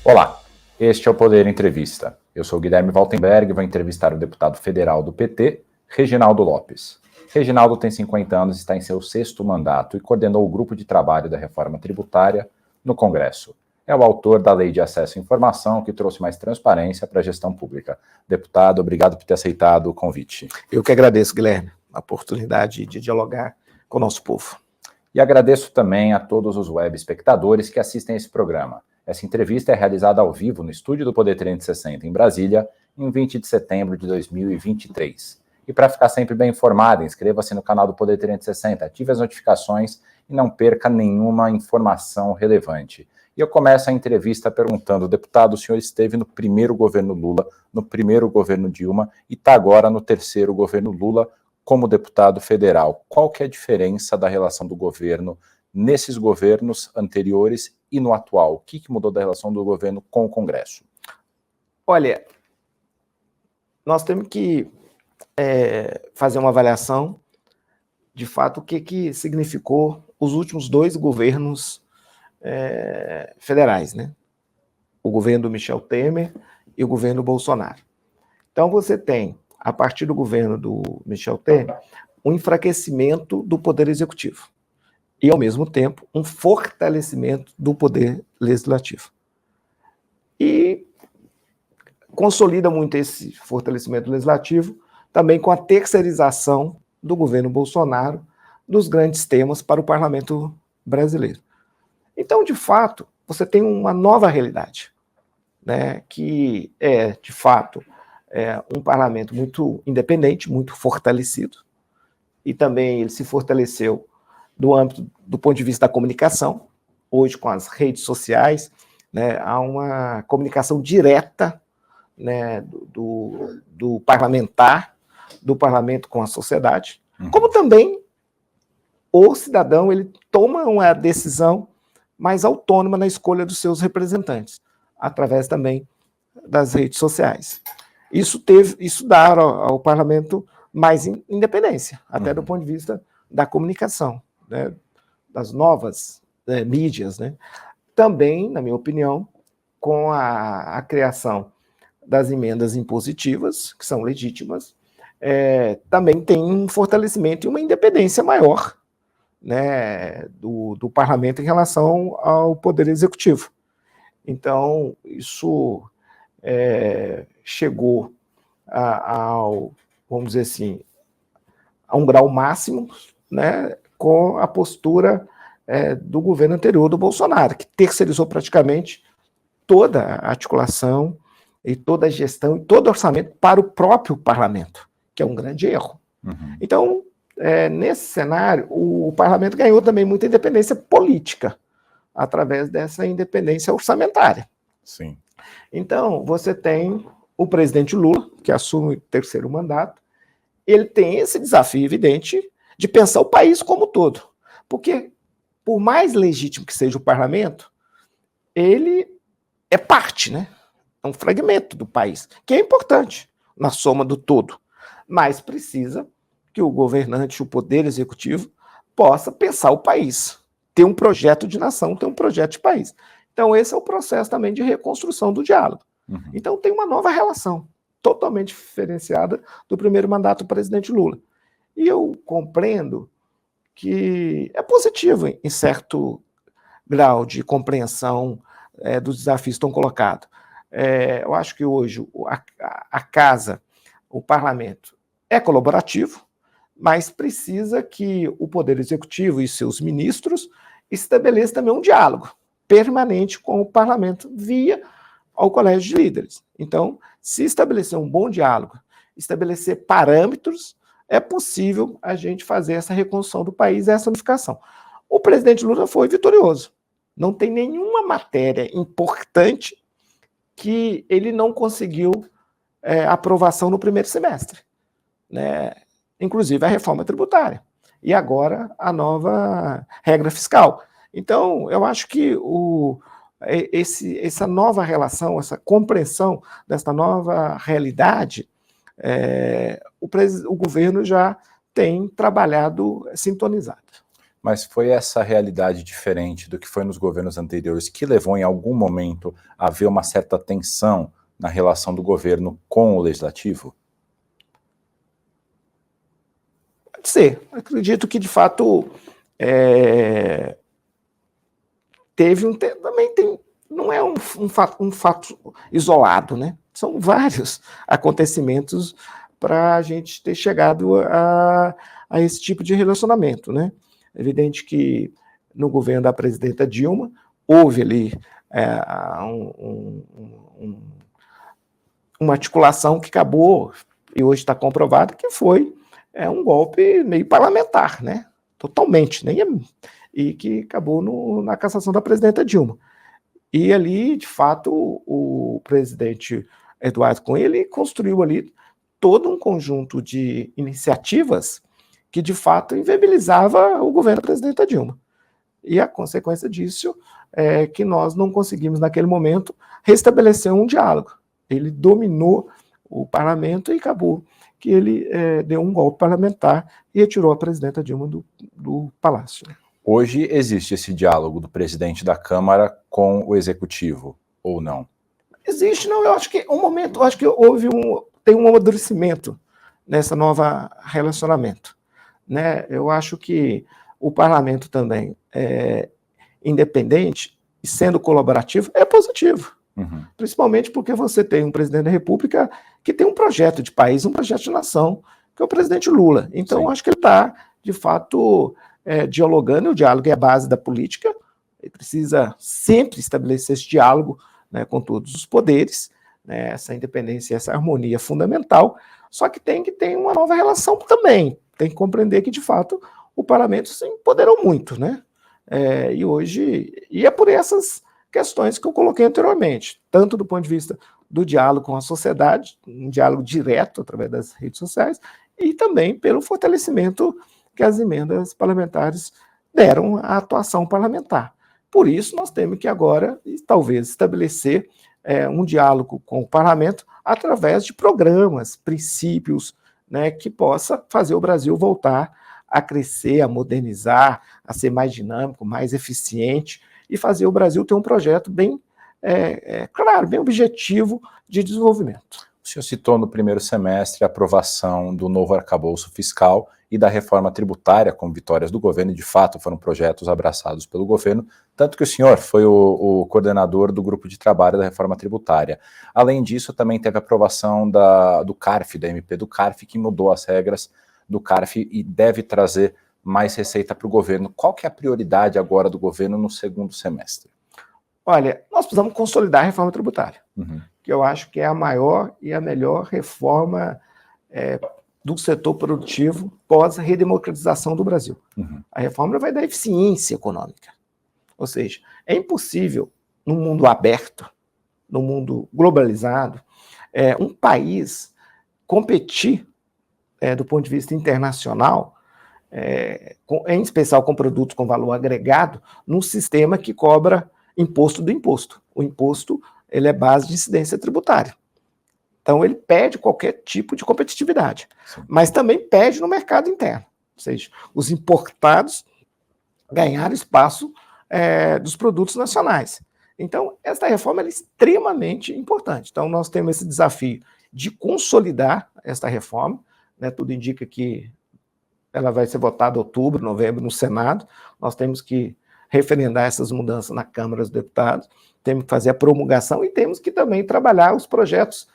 Olá, este é o Poder Entrevista. Eu sou Guilherme Valtenberg e vou entrevistar o deputado federal do PT, Reginaldo Lopes. Reginaldo tem 50 anos e está em seu 6º mandato e coordenou o grupo de trabalho da reforma tributária no Congresso. É o autor da Lei de Acesso à Informação, que trouxe mais transparência para a gestão pública. Deputado, obrigado por ter aceitado o convite. Eu que agradeço, Guilherme, a oportunidade de dialogar com o nosso povo. E agradeço também a todos os web espectadores que assistem a esse programa. Essa entrevista é realizada ao vivo no estúdio do Poder 360 em Brasília, em 20 de setembro de 2023. E para ficar sempre bem informado, inscreva-se no canal do Poder 360, ative as notificações e não perca nenhuma informação relevante. E eu começo a entrevista perguntando, deputado, o senhor esteve no primeiro governo Lula, no primeiro governo Dilma e está agora no terceiro governo Lula como deputado federal. Qual que é a diferença da relação do governo nesses governos anteriores e no atual? O que mudou da relação do governo com o Congresso? Olha, nós temos que fazer uma avaliação, de fato, o que significou os últimos 2 governos federais, né? O governo do Michel Temer e o governo Bolsonaro. Então, você tem, a partir do governo do Michel Temer, um enfraquecimento do Poder Executivo e, ao mesmo tempo, um fortalecimento do Poder Legislativo. E consolida muito esse fortalecimento legislativo também com a terceirização do governo Bolsonaro dos grandes temas para o parlamento brasileiro. Então, de fato, você tem uma nova realidade, né, que é, de fato, um parlamento muito independente, muito fortalecido, e também ele se fortaleceu do âmbito do ponto de vista da comunicação. Hoje, com as redes sociais, né, há uma comunicação direta, né, do parlamentar, do parlamento com a sociedade, como também o cidadão ele toma uma decisão mais autônoma na escolha dos seus representantes, através também das redes sociais. Isso dá ao parlamento mais independência, até do ponto de vista da comunicação, né, das novas mídias, né. Também, na minha opinião, com a criação das emendas impositivas, que são legítimas, também tem um fortalecimento e uma independência maior, né, do parlamento em relação ao Poder Executivo. Então, isso chegou vamos dizer assim, a um grau máximo, né, com a postura do governo anterior do Bolsonaro, que terceirizou praticamente toda a articulação e toda a gestão e todo o orçamento para o próprio parlamento, que é um grande erro. Então, nesse cenário, o parlamento ganhou também muita independência política, através dessa independência orçamentária. Sim. Então, você tem o presidente Lula, que assume o terceiro mandato, ele tem esse desafio evidente de pensar o país como um todo. Porque, por mais legítimo que seja o parlamento, ele é parte, né? É um fragmento do país, que é importante na soma do todo, mas precisa que o governante, o poder executivo, possa pensar o país, ter um projeto de nação, ter um projeto de país. Então, esse é o processo também de reconstrução do diálogo. Então, tem uma nova relação, totalmente diferenciada do primeiro mandato do presidente Lula. E eu compreendo que é positivo, em certo grau de compreensão dos desafios que estão colocados. Eu acho que hoje a casa, o parlamento, é colaborativo, mas precisa que o Poder Executivo e seus ministros estabeleçam também um diálogo permanente com o parlamento via ao Colégio de Líderes. Então, se estabelecer um bom diálogo, estabelecer parâmetros, é possível a gente fazer essa reconstrução do país, essa unificação. O presidente Lula foi vitorioso. Não tem nenhuma matéria importante que ele não conseguiu aprovação no primeiro semestre, né? Inclusive a reforma tributária. E agora a nova regra fiscal. Então, eu acho que essa nova relação, essa compreensão dessa nova realidade, o governo já tem trabalhado sintonizado. Mas foi essa realidade diferente do que foi nos governos anteriores que levou em algum momento a haver uma certa tensão na relação do governo com o legislativo? Pode ser. Acredito que, de fato, também tem, não é um fato isolado, né? São vários acontecimentos para a gente ter chegado a esse tipo de relacionamento, né? É evidente que no governo da presidenta Dilma houve ali uma articulação que acabou, e hoje está comprovado, que foi um golpe meio parlamentar, né? Totalmente, né? E que acabou na cassação da presidenta Dilma. E ali, de fato, o presidente Eduardo Cunha, ele construiu ali todo um conjunto de iniciativas que, de fato, inviabilizava o governo da presidenta Dilma. E a consequência disso é que nós não conseguimos, naquele momento, restabelecer um diálogo. Ele dominou o parlamento e acabou que ele deu um golpe parlamentar e retirou a presidenta Dilma do palácio. Hoje existe esse diálogo do presidente da Câmara com o executivo, ou não? Existe, não. Eu acho que tem um amadurecimento nessa nova relacionamento, né? Eu acho que o parlamento também, independente e sendo colaborativo, é positivo. Uhum. Principalmente porque você tem um presidente da República que tem um projeto de país, um projeto de nação, que é o presidente Lula. Então, eu acho que ele está, de fato, dialogando, e o diálogo é a base da política. Ele precisa sempre estabelecer esse diálogo, né, com todos os poderes, né, essa independência, essa harmonia fundamental, só que tem que ter uma nova relação também. Tem que compreender que, de fato, o parlamento se empoderou muito, né? E hoje, é por essas questões que eu coloquei anteriormente, tanto do ponto de vista do diálogo com a sociedade, um diálogo direto através das redes sociais, e também pelo fortalecimento que as emendas parlamentares deram à atuação parlamentar. Por isso, nós temos que agora, talvez, estabelecer um diálogo com o parlamento através de programas, princípios, né, que possa fazer o Brasil voltar a crescer, a modernizar, a ser mais dinâmico, mais eficiente, e fazer o Brasil ter um projeto bem, claro, bem objetivo de desenvolvimento. O senhor citou no primeiro semestre a aprovação do novo arcabouço fiscal e da reforma tributária como vitórias do governo, e de fato foram projetos abraçados pelo governo, tanto que o senhor foi o coordenador do grupo de trabalho da reforma tributária. Além disso, também teve a aprovação do CARF, da MP do CARF, que mudou as regras do CARF e deve trazer mais receita para o governo. Qual que é a prioridade agora do governo no segundo semestre? Olha, nós precisamos consolidar a reforma tributária, que eu acho que é a maior e a melhor reforma do setor produtivo pós-redemocratização do Brasil. A reforma vai dar eficiência econômica. Ou seja, é impossível, num mundo aberto, num mundo globalizado, um país competir do ponto de vista internacional, em especial com produtos com valor agregado, num sistema que cobra imposto do imposto. O imposto, ele é base de incidência tributária. Então, ele perde qualquer tipo de competitividade. Sim. Mas também perde no mercado interno. Ou seja, os importados ganharam espaço dos produtos nacionais. Então, essa reforma é extremamente importante. Então, nós temos esse desafio de consolidar esta reforma, né? Tudo indica que ela vai ser votada em outubro, novembro, no Senado. Nós temos que referendar essas mudanças na Câmara dos Deputados, temos que fazer a promulgação e temos que também trabalhar os projetos,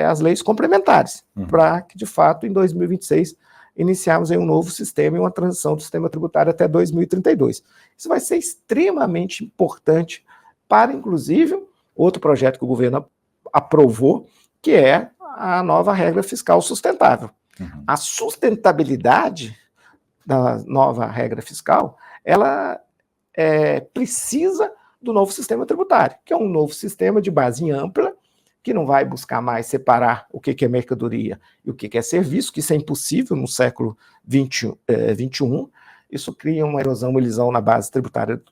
as leis complementares, para que, de fato, em 2026, iniciarmos aí um novo sistema e uma transição do sistema tributário até 2032. Isso vai ser extremamente importante para, inclusive, outro projeto que o governo aprovou, que é a nova regra fiscal sustentável. A sustentabilidade da nova regra fiscal, ela precisa do novo sistema tributário, que é um novo sistema de base ampla, que não vai buscar mais separar o que é mercadoria e o que é serviço, que isso é impossível no século XXI. Isso cria uma erosão, uma ilusão na base tributária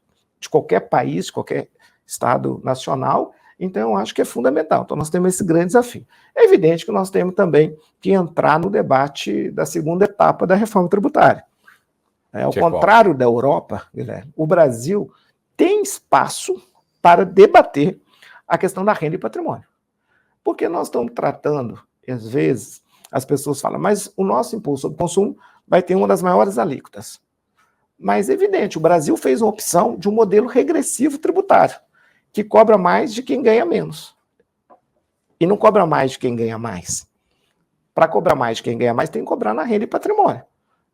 de qualquer país, de qualquer Estado nacional. Então, eu acho que é fundamental. Então, nós temos esse grande desafio. É evidente que nós temos também que entrar no debate da segunda etapa da reforma tributária. Ao contrário da Europa, Guilherme, o Brasil tem espaço para debater a questão da renda e patrimônio. Porque nós estamos tratando, e às vezes as pessoas falam, mas o nosso imposto sobre consumo vai ter uma das maiores alíquotas. Mas é evidente, o Brasil fez uma opção de um modelo regressivo tributário, que cobra mais de quem ganha menos. E não cobra mais de quem ganha mais. Para cobrar mais de quem ganha mais, tem que cobrar na renda e patrimônio.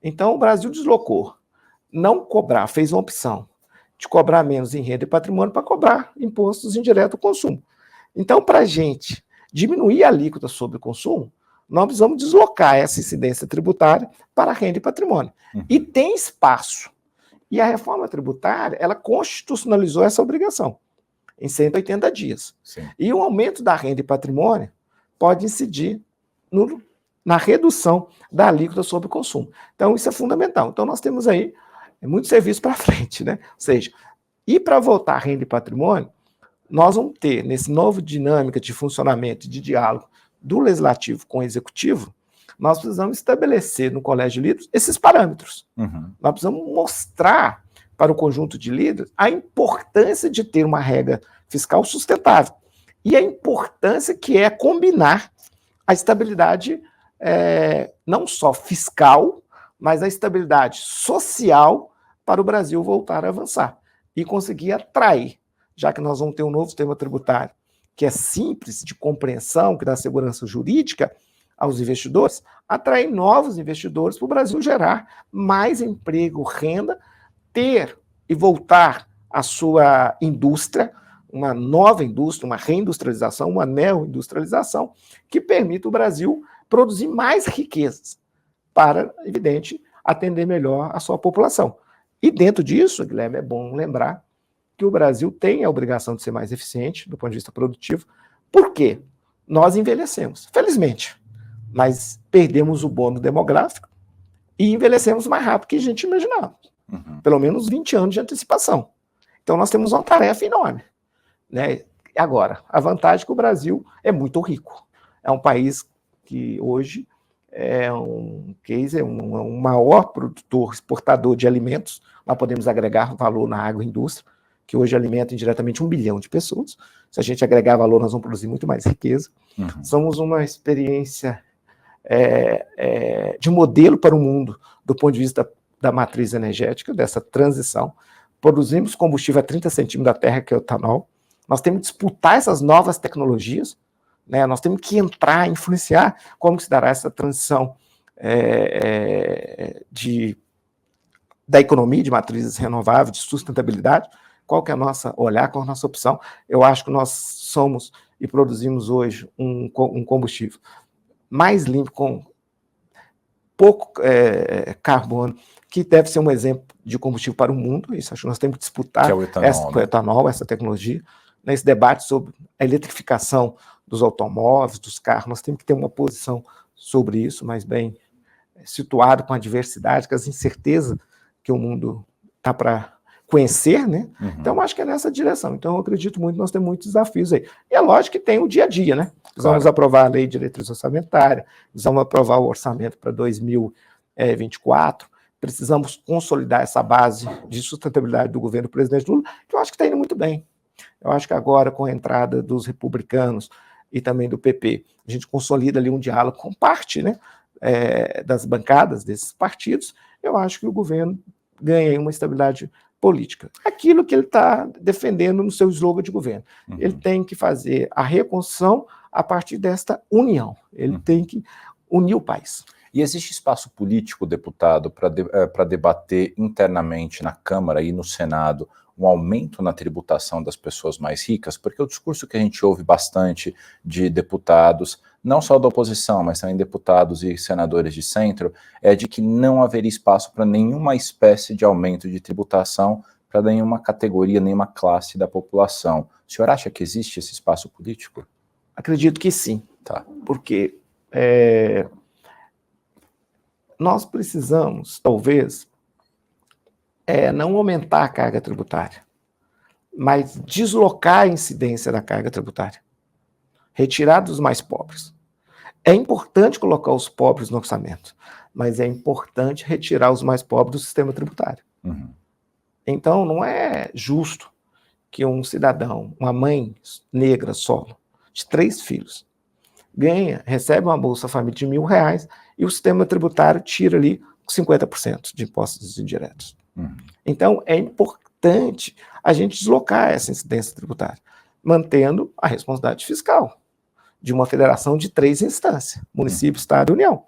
Então, o Brasil deslocou. Não cobrar, fez uma opção de cobrar menos em renda e patrimônio para cobrar impostos indiretos ao consumo. Então, para a gente diminuir a alíquota sobre o consumo, nós precisamos deslocar essa incidência tributária para a renda e patrimônio. E tem espaço. E a reforma tributária, ela constitucionalizou essa obrigação em 180 dias. Sim. E o aumento da renda e patrimônio pode incidir na redução da alíquota sobre o consumo. Então, isso é fundamental. Então, nós temos aí muito serviço para frente, né? Ou seja, e para voltar a renda e patrimônio, nós vamos ter, nesse novo dinâmica de funcionamento, de diálogo do legislativo com o executivo, nós precisamos estabelecer no Colégio de Líderes esses parâmetros. Nós precisamos mostrar para o conjunto de líderes a importância de ter uma regra fiscal sustentável e a importância que é combinar a estabilidade não só fiscal, mas a estabilidade social para o Brasil voltar a avançar e conseguir atrair, já que nós vamos ter um novo sistema tributário que é simples de compreensão, que dá segurança jurídica aos investidores, atrair novos investidores para o Brasil gerar mais emprego, renda, ter e voltar a sua indústria, uma nova indústria, uma reindustrialização, uma neo-industrialização, que permita o Brasil produzir mais riquezas para, evidente, atender melhor a sua população. E dentro disso, Guilherme, é bom lembrar que o Brasil tem a obrigação de ser mais eficiente do ponto de vista produtivo. Por quê? Nós envelhecemos, felizmente, mas perdemos o bônus demográfico e envelhecemos mais rápido que a gente imaginava. Pelo menos 20 anos de antecipação. Então, nós temos uma tarefa enorme. Né? Agora, a vantagem é que o Brasil é muito rico. É um país que hoje é um maior produtor, exportador de alimentos. Nós podemos agregar valor na agroindústria, que hoje alimenta indiretamente 1 bilhão de pessoas. Se a gente agregar valor, nós vamos produzir muito mais riqueza. Somos uma experiência de modelo para o mundo, do ponto de vista da matriz energética, dessa transição. Produzimos combustível a 30 centímetros da terra, que é o etanol. Nós temos que disputar essas novas tecnologias, né? Nós temos que entrar, influenciar como se dará essa transição da economia de matrizes renováveis, de sustentabilidade. Qual que é o nosso olhar, qual é a nossa opção? Eu acho que nós somos e produzimos hoje um combustível mais limpo, com pouco carbono, que deve ser um exemplo de combustível para o mundo. Isso acho que nós temos que disputar, que é o etanol, o etanol, essa tecnologia. Nesse debate sobre a eletrificação dos automóveis, dos carros, nós temos que ter uma posição sobre isso, mas bem situado, com a diversidade, com as incertezas que o mundo está para conhecer, né? Então, acho que é nessa direção. Então, eu acredito muito que nós temos muitos desafios aí. E é lógico que tem o dia a dia, né? Precisamos aprovar a lei de diretriz orçamentária, precisamos aprovar o orçamento para 2024, precisamos consolidar essa base de sustentabilidade do governo do presidente Lula, que eu acho que está indo muito bem. Eu acho que agora, com a entrada dos republicanos e também do PP, a gente consolida ali um diálogo com parte, né, das bancadas desses partidos. Eu acho que o governo ganha uma estabilidade política. Aquilo que ele está defendendo no seu slogan de governo. Ele tem que fazer a reconstrução a partir desta união. Ele tem que unir o país. E existe espaço político, deputado, para debater internamente na Câmara e no Senado um aumento na tributação das pessoas mais ricas? Porque o discurso que a gente ouve bastante de deputados, não só da oposição, mas também deputados e senadores de centro, é de que não haveria espaço para nenhuma espécie de aumento de tributação para nenhuma categoria, nenhuma classe da população. O senhor acha que existe esse espaço político? Acredito que sim. Tá. Porque nós precisamos, talvez, não aumentar a carga tributária, mas deslocar a incidência da carga tributária, retirar dos mais pobres. É importante colocar os pobres no orçamento, mas é importante retirar os mais pobres do sistema tributário. Uhum. Então, não é justo que um cidadão, uma mãe negra solo, de 3 filhos, recebe uma Bolsa Família de R$1.000 e o sistema tributário tira ali 50% de impostos indiretos. Uhum. Então, é importante a gente deslocar essa incidência tributária, mantendo a responsabilidade fiscal de uma federação de 3 instâncias, município, estado e União.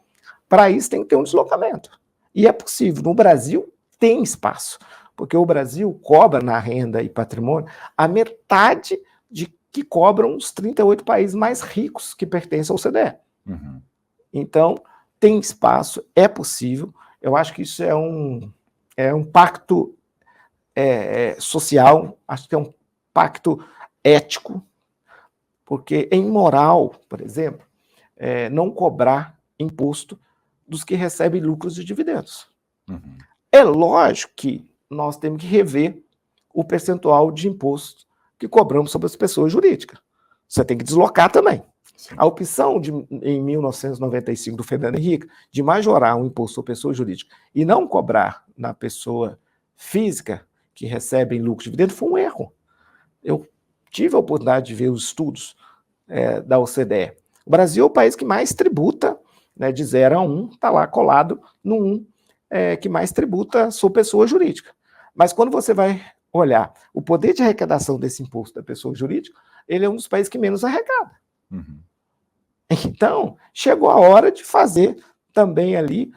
Para isso tem que ter um deslocamento. E é possível. No Brasil tem espaço, porque o Brasil cobra na renda e patrimônio a metade de que cobram os 38 países mais ricos que pertencem ao OCDE. Uhum. Então, tem espaço, é possível. Eu acho que isso é um pacto social, acho que é um pacto ético, porque é imoral, por exemplo, não cobrar imposto dos que recebem lucros e dividendos. Uhum. É lógico que nós temos que rever o percentual de imposto que cobramos sobre as pessoas jurídicas. Você tem que deslocar também. Sim. A opção em 1995 do Fernando Henrique de majorar o imposto sobre pessoa jurídica e não cobrar na pessoa física que recebe lucro e dividendo foi um erro. Eu tive a oportunidade de ver os estudos da OCDE. O Brasil é o país que mais tributa, né, de 0 a 1, está lá colado no 1, que mais tributa sobre pessoa jurídica. Mas quando você vai olhar o poder de arrecadação desse imposto da pessoa jurídica, ele é um dos países que menos arrecada. Uhum. Então, chegou a hora de fazer também ali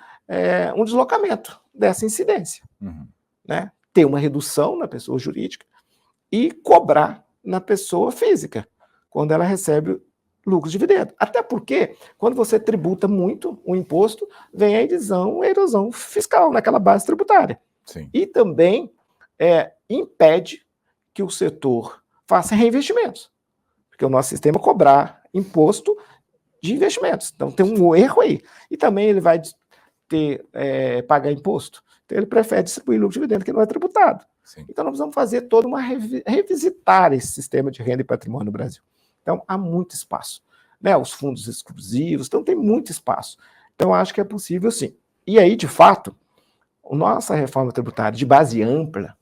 um deslocamento dessa incidência. Uhum. Né? Ter uma redução na pessoa jurídica e cobrar na pessoa física, quando ela recebe lucros e dividendos. Até porque, quando você tributa muito o imposto, vem a erosão fiscal naquela base tributária. Sim. E também impede que o setor faça reinvestimentos, porque o nosso sistema é cobrar imposto de investimentos. Então tem um erro aí. E também ele vai pagar imposto. Então ele prefere distribuir lucro e dividendo que não é tributado. Sim. Então nós vamos fazer toda uma revisitar esse sistema de renda e patrimônio no Brasil. Então há muito espaço. Né? Os fundos exclusivos, então tem muito espaço. Então acho que é possível sim. E aí, de fato, a nossa reforma tributária de base ampla,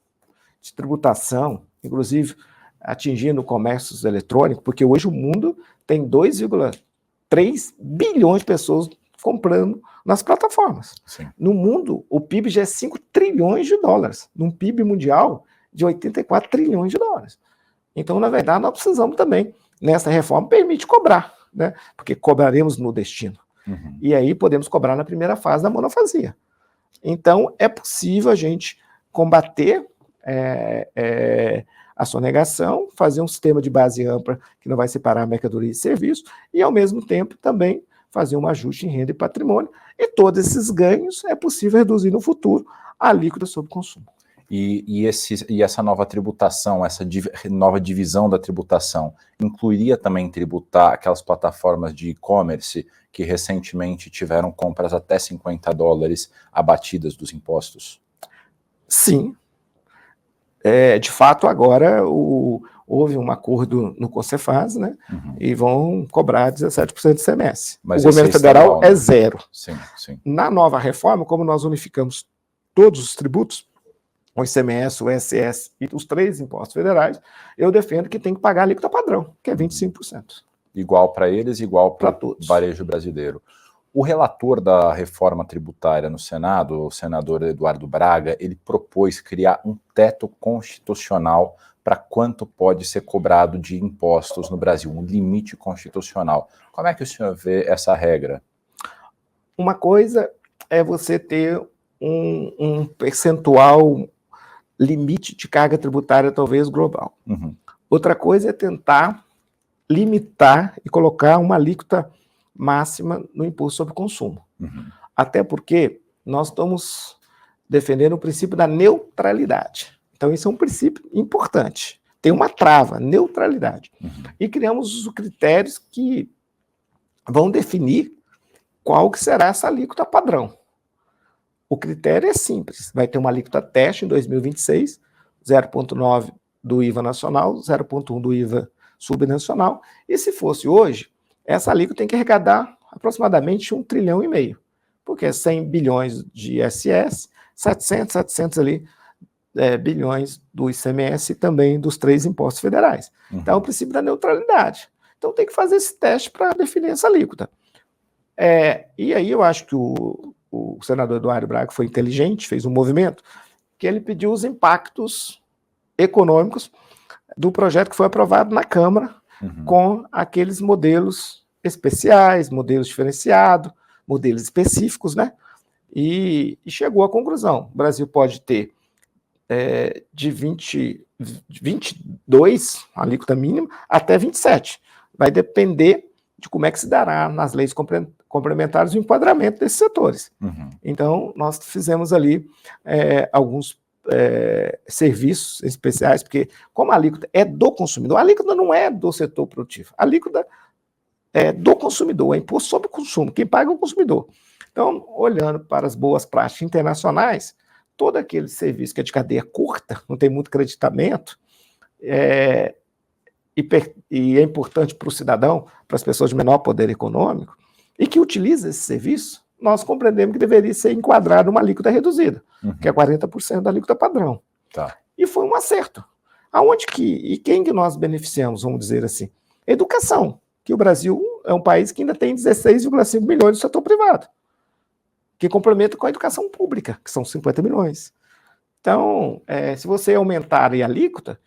de tributação, inclusive atingindo comércios eletrônicos, porque hoje o mundo tem 2,3 bilhões de pessoas comprando nas plataformas. Sim. No mundo, o PIB já é 5 trilhões de dólares, num PIB mundial de 84 trilhões de dólares. Então, na verdade, nós precisamos também, nessa reforma, permite cobrar, né? Porque cobraremos no destino. Uhum. E aí podemos cobrar na primeira fase da monofasia. Então, é possível a gente combater a sonegação, fazer um sistema de base ampla que não vai separar mercadoria e serviço, e, ao mesmo tempo, também fazer um ajuste em renda e patrimônio, e todos esses ganhos é possível reduzir no futuro a alíquota sobre consumo. E essa nova tributação, essa nova divisão da tributação, incluiria também tributar aquelas plataformas de e-commerce que recentemente tiveram compras até $50 abatidas dos impostos? Sim. De fato, agora houve um acordo no CONCEFAZ, né? Uhum. E vão cobrar 17% de ICMS. Mas o governo federal né? é 0. Sim, sim. Na nova reforma, como nós unificamos todos os tributos, o ICMS, o ISS e os 3 impostos federais, eu defendo que tem que pagar a alíquota padrão, que é 25%. Igual para eles, igual para o todos. varejo brasileiro. O relator da reforma tributária no Senado, o senador Eduardo Braga, ele propôs criar um teto constitucional para quanto pode ser cobrado de impostos no Brasil, um limite constitucional. Como é que o senhor vê essa regra? Uma coisa é você ter um percentual limite de carga tributária, talvez global. Uhum. Outra coisa é tentar limitar e colocar uma alíquota máxima no imposto sobre consumo. Uhum. Até porque nós estamos defendendo o princípio da neutralidade. Então, isso é um princípio importante. Tem uma trava, neutralidade. Uhum. E criamos os critérios que vão definir qual que será essa alíquota padrão. O critério é simples. Vai ter uma alíquota teste em 2026, 0,9% do IVA nacional, 0,1% do IVA subnacional. E se fosse hoje, essa alíquota tem que arrecadar aproximadamente 1,5 trilhão, porque é 100 bilhões de ISS, 700 ali, bilhões do ICMS e também dos 3 impostos federais. Então, é o princípio da neutralidade. Então, tem que fazer esse teste para definir essa alíquota. E aí eu acho que o senador Eduardo Braga foi inteligente, fez um movimento, que ele pediu os impactos econômicos do projeto que foi aprovado na Câmara, com aqueles modelos especiais, modelos diferenciados, modelos específicos, né? E chegou à conclusão: o Brasil pode ter de 22, a alíquota mínima, até 27. Vai depender de como é que se dará nas leis complementares o enquadramento desses setores. Então, nós fizemos ali alguns serviços especiais, porque como a alíquota é do consumidor, a alíquota não é do setor produtivo, a alíquota é do consumidor, é imposto sobre o consumo, quem paga é o consumidor. Então, olhando para as boas práticas internacionais, todo aquele serviço que é de cadeia curta, não tem muito creditamento, e é importante para o cidadão, para as pessoas de menor poder econômico, e que utiliza esse serviço, nós compreendemos que deveria ser enquadrado uma alíquota reduzida, que é 40% da alíquota padrão. Tá. E foi um acerto. E quem que nós beneficiamos, vamos dizer assim? Educação, que o Brasil é um país que ainda tem 16,5 milhões do setor privado, que complementa com a educação pública, que são 50 milhões. Então, se você aumentar a alíquota,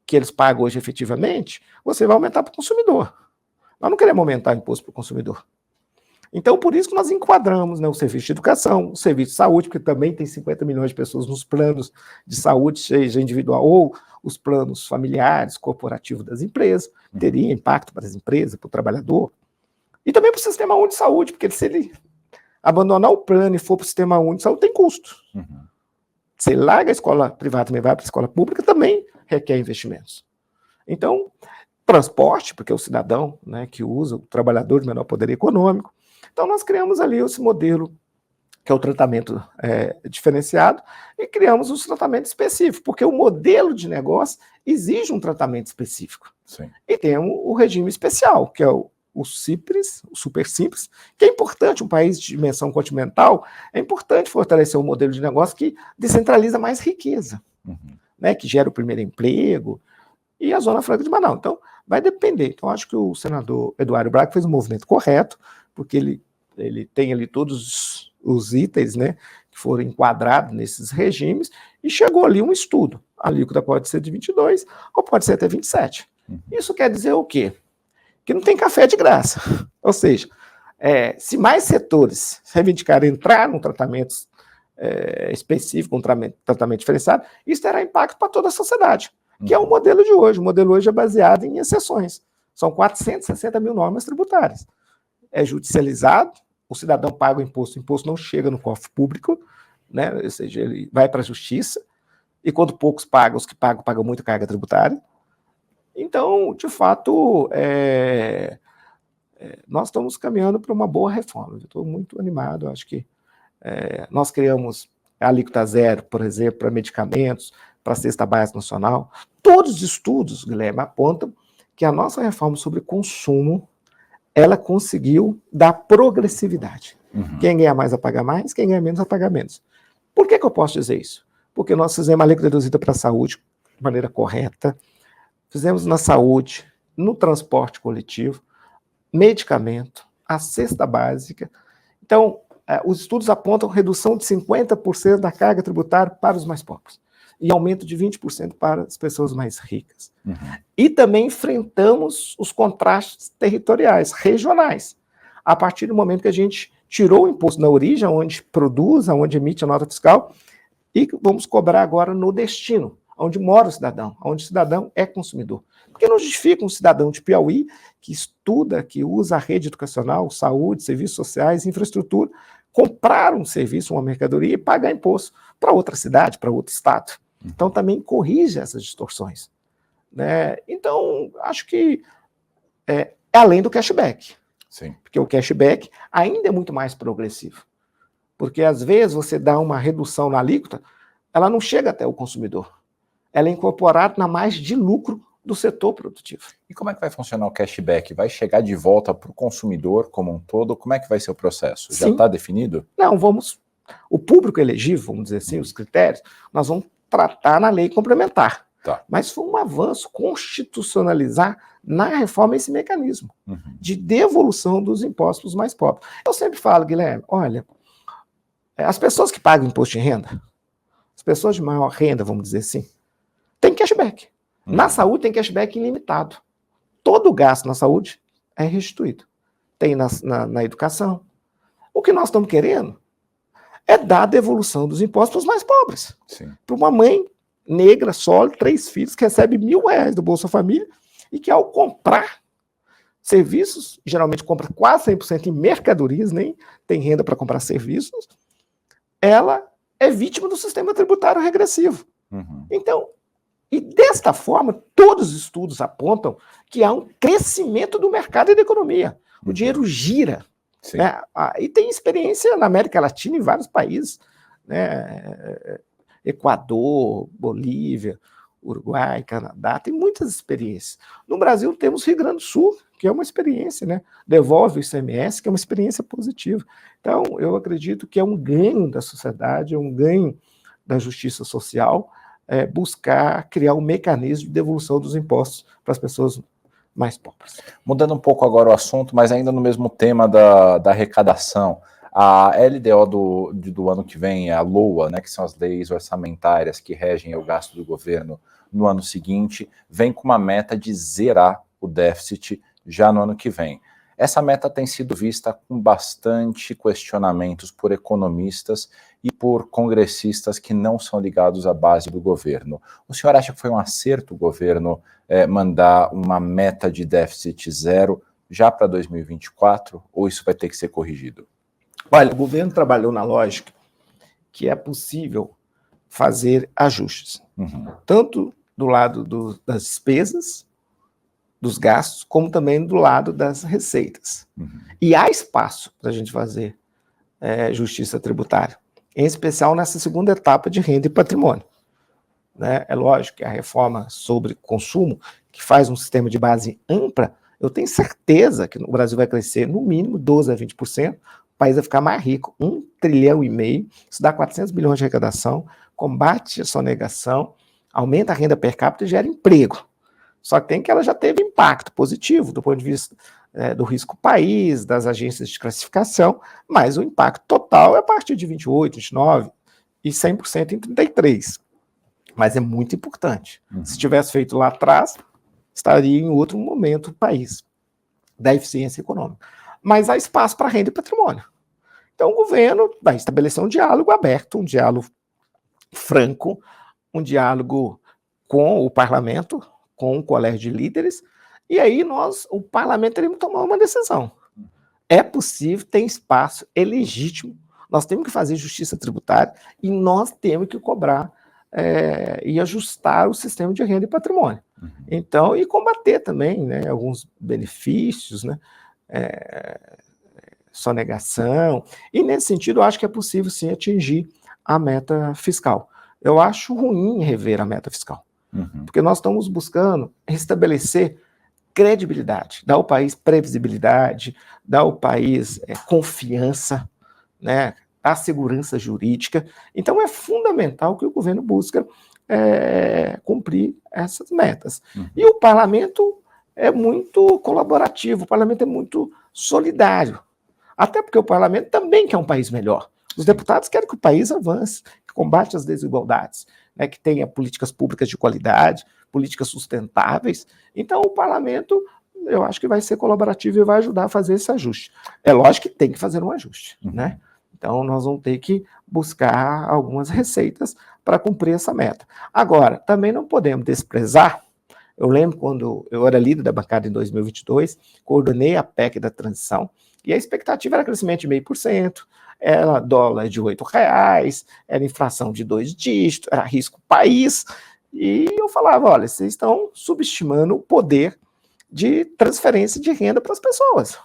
que eles pagam hoje efetivamente, você vai aumentar para o consumidor. Nós não queremos aumentar o imposto para o consumidor. Então, por isso que nós enquadramos, né, o serviço de educação, o serviço de saúde, porque também tem 50 milhões de pessoas nos planos de saúde, seja individual ou os planos familiares, corporativos das empresas, teria impacto para as empresas, para o trabalhador, e também para o sistema único de saúde, porque se ele abandonar o plano e for para o sistema único de saúde, tem custo. Se ele larga a escola privada e vai para a escola pública, também requer investimentos. Então, transporte, porque é o cidadão, né, que usa, o trabalhador de menor poder econômico. Então, nós criamos ali esse modelo, que é o tratamento diferenciado, e criamos os tratamentos específicos, porque o modelo de negócio exige um tratamento específico. Sim. E tem o regime especial, que é o Simples, o Super Simples, que é importante, um país de dimensão continental, é importante fortalecer um modelo de negócio que descentraliza mais riqueza, né, que gera o primeiro emprego, e a Zona Franca de Manaus. Então, vai depender. Então, acho que o senador Eduardo Braga fez um movimento correto, porque ele tem ali todos os itens, né, que foram enquadrados nesses regimes, e chegou ali um estudo. A alíquota pode ser de 22 ou pode ser até 27. Isso quer dizer o quê? Que não tem café de graça. Ou seja, se mais setores reivindicarem entrar num tratamento específico, um tratamento diferenciado, isso terá impacto para toda a sociedade, que é o modelo de hoje. O modelo hoje é baseado em exceções. São 460 mil normas tributárias. É judicializado, o cidadão paga o imposto não chega no cofre público, né? Ou seja, ele vai para a justiça, e quando poucos pagam, os que pagam muita carga tributária. Então, de fato, nós estamos caminhando para uma boa reforma. Eu estou muito animado, acho que nós criamos a alíquota zero, por exemplo, para medicamentos, para a cesta básica nacional. Todos os estudos, Guilherme, apontam que a nossa reforma sobre consumo, ela conseguiu dar progressividade. Quem ganha mais vai pagar mais, quem ganha menos vai pagar menos. Por que eu posso dizer isso? Porque nós fizemos a alíquota reduzida para a saúde de maneira correta, fizemos na saúde, no transporte coletivo, medicamento, a cesta básica. Então, os estudos apontam redução de 50% da carga tributária para os mais pobres e aumento de 20% para as pessoas mais ricas. E também enfrentamos os contrastes territoriais, regionais, a partir do momento que a gente tirou o imposto na origem, onde produz, onde emite a nota fiscal, e vamos cobrar agora no destino, onde mora o cidadão, onde o cidadão é consumidor. Porque não justifica um cidadão de Piauí que estuda, que usa a rede educacional, saúde, serviços sociais, infraestrutura, comprar um serviço, uma mercadoria e pagar imposto para outra cidade, para outro estado. Então, também corrige essas distorções. Né? Então, acho que é além do cashback. Sim. Porque o cashback ainda é muito mais progressivo. Porque, às vezes, você dá uma redução na alíquota, ela não chega até o consumidor. Ela é incorporada na margem de lucro do setor produtivo. E como é que vai funcionar o cashback? Vai chegar de volta para o consumidor como um todo? Como é que vai ser o processo? Já está definido? Não, o público elegível, vamos dizer assim, os critérios, nós vamos tratar na lei complementar. Tá. Mas foi um avanço constitucionalizar na reforma esse mecanismo de devolução dos impostos para os mais pobres. Eu sempre falo, Guilherme, olha, as pessoas que pagam imposto de renda, as pessoas de maior renda, vamos dizer assim, tem cashback. Na saúde tem cashback ilimitado. Todo gasto na saúde é restituído. Tem na educação. O que nós estamos querendo é dar a devolução dos impostos para os mais pobres. Para uma mãe negra, sólida, 3 filhos, que recebe R$1.000 do Bolsa Família e que ao comprar serviços, geralmente compra quase 100% em mercadorias, nem tem renda para comprar serviços, ela é vítima do sistema tributário regressivo. Então, e desta forma, todos os estudos apontam que há um crescimento do mercado e da economia. O dinheiro gira. Né? E tem experiência na América Latina, em vários países, né? Equador, Bolívia, Uruguai, Canadá, tem muitas experiências. No Brasil temos Rio Grande do Sul, que é uma experiência, né? Devolve o ICMS, que é uma experiência positiva. Então, eu acredito que é um ganho da sociedade, é um ganho da justiça social, buscar criar um mecanismo de devolução dos impostos para as pessoas mais pobres. Mudando um pouco agora o assunto, mas ainda no mesmo tema da arrecadação, a LDO do ano que vem, a LOA, né, que são as leis orçamentárias que regem o gasto do governo no ano seguinte, vem com uma meta de zerar o déficit já no ano que vem. Essa meta tem sido vista com bastante questionamentos por economistas e por congressistas que não são ligados à base do governo. O senhor acha que foi um acerto o governo mandar uma meta de déficit zero já para 2024, ou isso vai ter que ser corrigido? Olha, o governo trabalhou na lógica que é possível fazer ajustes, tanto do lado das despesas, dos gastos, como também do lado das receitas. E há espaço para a gente fazer justiça tributária, em especial nessa segunda etapa de renda e patrimônio. Né? É lógico que a reforma sobre consumo, que faz um sistema de base ampla, eu tenho certeza que no Brasil vai crescer no mínimo 12% a 20%, o país vai ficar mais rico, 1,5 trilhão, isso dá 400 bilhões de arrecadação, combate a sonegação, aumenta a renda per capita e gera emprego. Só que ela já teve impacto positivo do ponto de vista do risco país, das agências de classificação, mas o impacto total é a partir de 28, 29 e 100% em 33. Mas é muito importante. Se tivesse feito lá atrás, estaria em outro momento o país da eficiência econômica. Mas há espaço para renda e patrimônio. Então o governo vai estabelecer um diálogo aberto, um diálogo franco, um diálogo com o parlamento, com o colégio de líderes, e aí o parlamento teremos que tomar uma decisão. É possível, tem espaço, é legítimo, nós temos que fazer justiça tributária e nós temos que cobrar e ajustar o sistema de renda e patrimônio. Então, e combater também, né, alguns benefícios, né, sonegação, e nesse sentido eu acho que é possível sim atingir a meta fiscal. Eu acho ruim rever a meta fiscal, porque nós estamos buscando restabelecer credibilidade, dar ao país previsibilidade, dar ao país confiança, né, dar segurança jurídica. Então é fundamental que o governo busque cumprir essas metas. E o parlamento é muito colaborativo, o parlamento é muito solidário, até porque o parlamento também quer um país melhor. Os deputados querem que o país avance, que combate as desigualdades, né, que tenha políticas públicas de qualidade, políticas sustentáveis. Então, o parlamento, eu acho que vai ser colaborativo e vai ajudar a fazer esse ajuste. É lógico que tem que fazer um ajuste, né? Então, nós vamos ter que buscar algumas receitas para cumprir essa meta. Agora, também não podemos desprezar. Eu lembro quando eu era líder da bancada em 2022, coordenei a PEC da transição, e a expectativa era crescimento de 0,5%, era dólar de R$8, era inflação de 2 dígitos, era risco país, e eu falava, olha, vocês estão subestimando o poder de transferência de renda para as pessoas,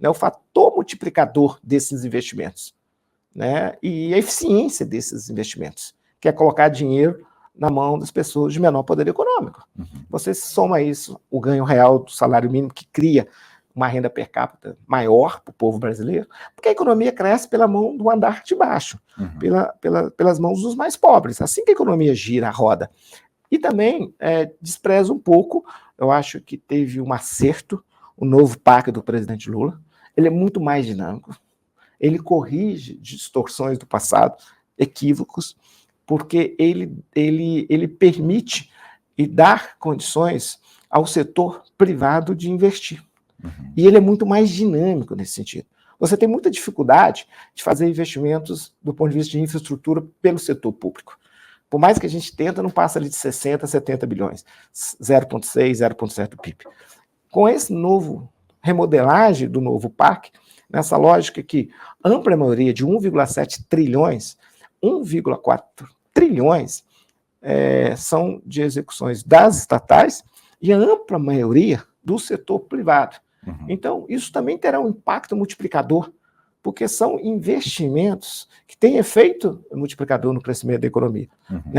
né, o fator multiplicador desses investimentos, né, e a eficiência desses investimentos, que é colocar dinheiro na mão das pessoas de menor poder econômico. Você soma isso, o ganho real do salário mínimo, que cria uma renda per capita maior para o povo brasileiro, porque a economia cresce pela mão do andar de baixo, pelas mãos dos mais pobres. Assim que a economia gira, roda. E também despreza um pouco, eu acho que teve um acerto, o novo PAC do presidente Lula. Ele é muito mais dinâmico, ele corrige distorções do passado, equívocos, porque ele permite e dá condições ao setor privado de investir. E ele é muito mais dinâmico nesse sentido. Você tem muita dificuldade de fazer investimentos do ponto de vista de infraestrutura pelo setor público. Por mais que a gente tenta, não passa ali de 60, 70 bilhões, 0,6, 0,7 do PIB. Com esse novo remodelagem do novo PAC, nessa lógica que ampla maioria de 1,7 trilhões, 1,4 trilhões são de execuções das estatais e a ampla maioria do setor privado. Então, isso também terá um impacto multiplicador, porque são investimentos que têm efeito multiplicador no crescimento da economia.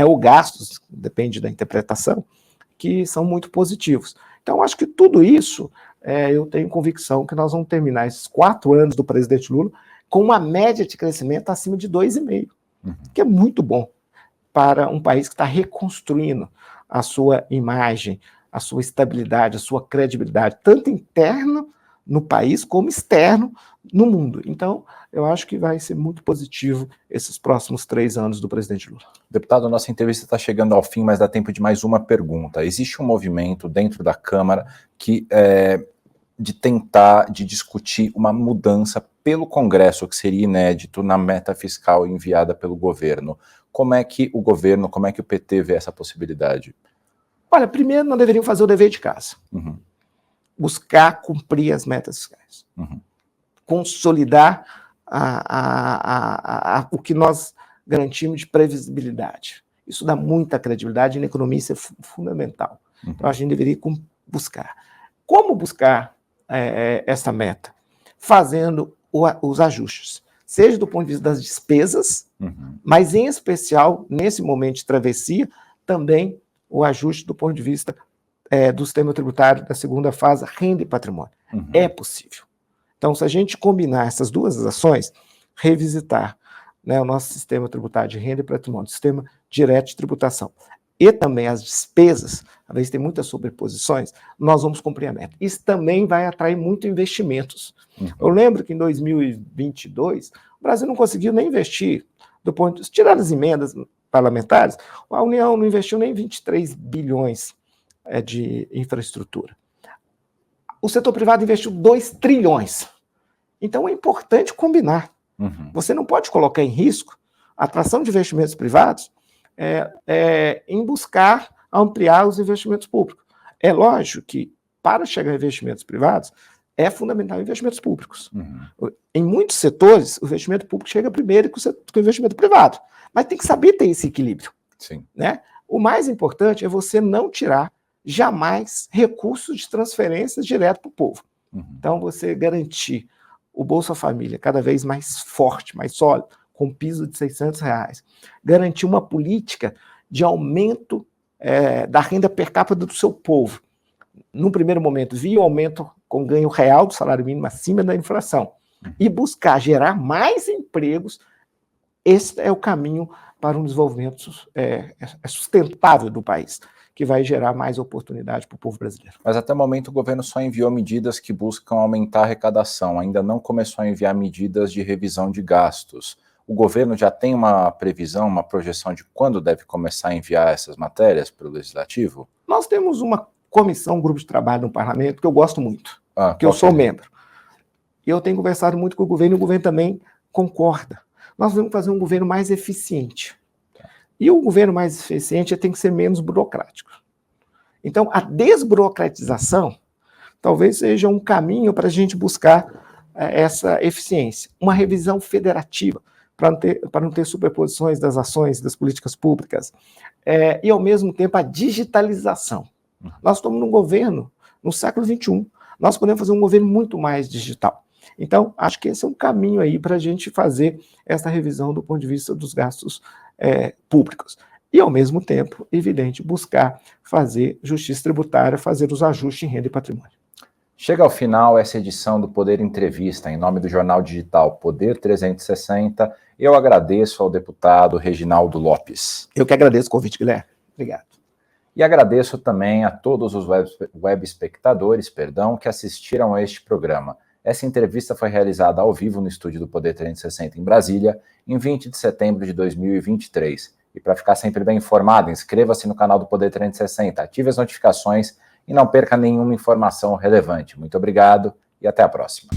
Ou gastos, depende da interpretação, que são muito positivos. Então, acho que tudo isso, eu tenho convicção que nós vamos terminar esses 4 anos do presidente Lula com uma média de crescimento acima de 2,5%, que é muito bom para um país que está reconstruindo a sua imagem, a sua estabilidade, a sua credibilidade, tanto interno no país como externo no mundo. Então, eu acho que vai ser muito positivo esses próximos 3 anos do presidente Lula. Deputado, a nossa entrevista está chegando ao fim, mas dá tempo de mais uma pergunta. Existe um movimento dentro da Câmara de tentar, de discutir uma mudança pelo Congresso, que seria inédito na meta fiscal enviada pelo governo. Como é que o governo, como é que o PT vê essa possibilidade? Olha, primeiro nós deveríamos fazer o dever de casa. Buscar cumprir as metas fiscais. Consolidar o que nós garantimos de previsibilidade. Isso dá muita credibilidade e na economia isso é fundamental. Então a gente deveria buscar. Como buscar essa meta? Fazendo os ajustes, seja do ponto de vista das despesas, mas em especial, nesse momento de travessia, também o ajuste do ponto de vista do sistema tributário da segunda fase, renda e patrimônio. É possível. Então, se a gente combinar essas duas ações, revisitar o nosso sistema tributário de renda e patrimônio, sistema direto de tributação, e também as despesas, às vezes tem muitas sobreposições, nós vamos cumprir a meta. Isso também vai atrair muito investimentos. Eu lembro que em 2022, o Brasil não conseguiu nem investir, tirar as emendas parlamentares, a União não investiu nem 23 bilhões de infraestrutura. O setor privado investiu 2 trilhões. Então é importante combinar. Você não pode colocar em risco a atração de investimentos privados em buscar ampliar os investimentos públicos. É lógico que, para chegar a investimentos privados, é fundamental investimentos públicos. Em muitos setores, o investimento público chega primeiro que o investimento privado. Mas tem que saber ter esse equilíbrio. Sim. O mais importante é você não tirar jamais recursos de transferências direto para o povo. Então, você garantir o Bolsa Família cada vez mais forte, mais sólido, com piso de R$600, garantir uma política de aumento da renda per capita do seu povo. No primeiro momento, via o aumento com ganho real do salário mínimo acima da inflação. E buscar gerar mais empregos. Esse é o caminho para um desenvolvimento sustentável do país, que vai gerar mais oportunidade para o povo brasileiro. Mas até o momento o governo só enviou medidas que buscam aumentar a arrecadação, ainda não começou a enviar medidas de revisão de gastos. O governo já tem uma previsão, uma projeção de quando deve começar a enviar essas matérias para o Legislativo? Nós temos uma comissão, um grupo de trabalho no Parlamento, que eu gosto muito, que eu sou membro. E eu tenho conversado muito com o governo, e o governo também concorda. Nós vamos fazer um governo mais eficiente. E o governo mais eficiente tem que ser menos burocrático. Então, a desburocratização talvez seja um caminho para a gente buscar essa eficiência. Uma revisão federativa, para não ter superposições das ações, das políticas públicas. E, ao mesmo tempo, a digitalização. Nós estamos num governo, no século XXI, nós podemos fazer um governo muito mais digital. Então, acho que esse é um caminho aí para a gente fazer essa revisão do ponto de vista dos gastos públicos. e, ao mesmo tempo, evidente, buscar fazer justiça tributária, fazer os ajustes em renda e patrimônio. Chega ao final essa edição do Poder Entrevista. Em nome do jornal digital Poder 360, eu agradeço ao deputado Reginaldo Lopes. Eu que agradeço o convite, Guilherme. Obrigado. E agradeço também a todos os web espectadores, que assistiram a este programa. Essa entrevista foi realizada ao vivo no estúdio do Poder 360 em Brasília, em 20 de setembro de 2023. E para ficar sempre bem informado, inscreva-se no canal do Poder 360, ative as notificações e não perca nenhuma informação relevante. Muito obrigado e até a próxima.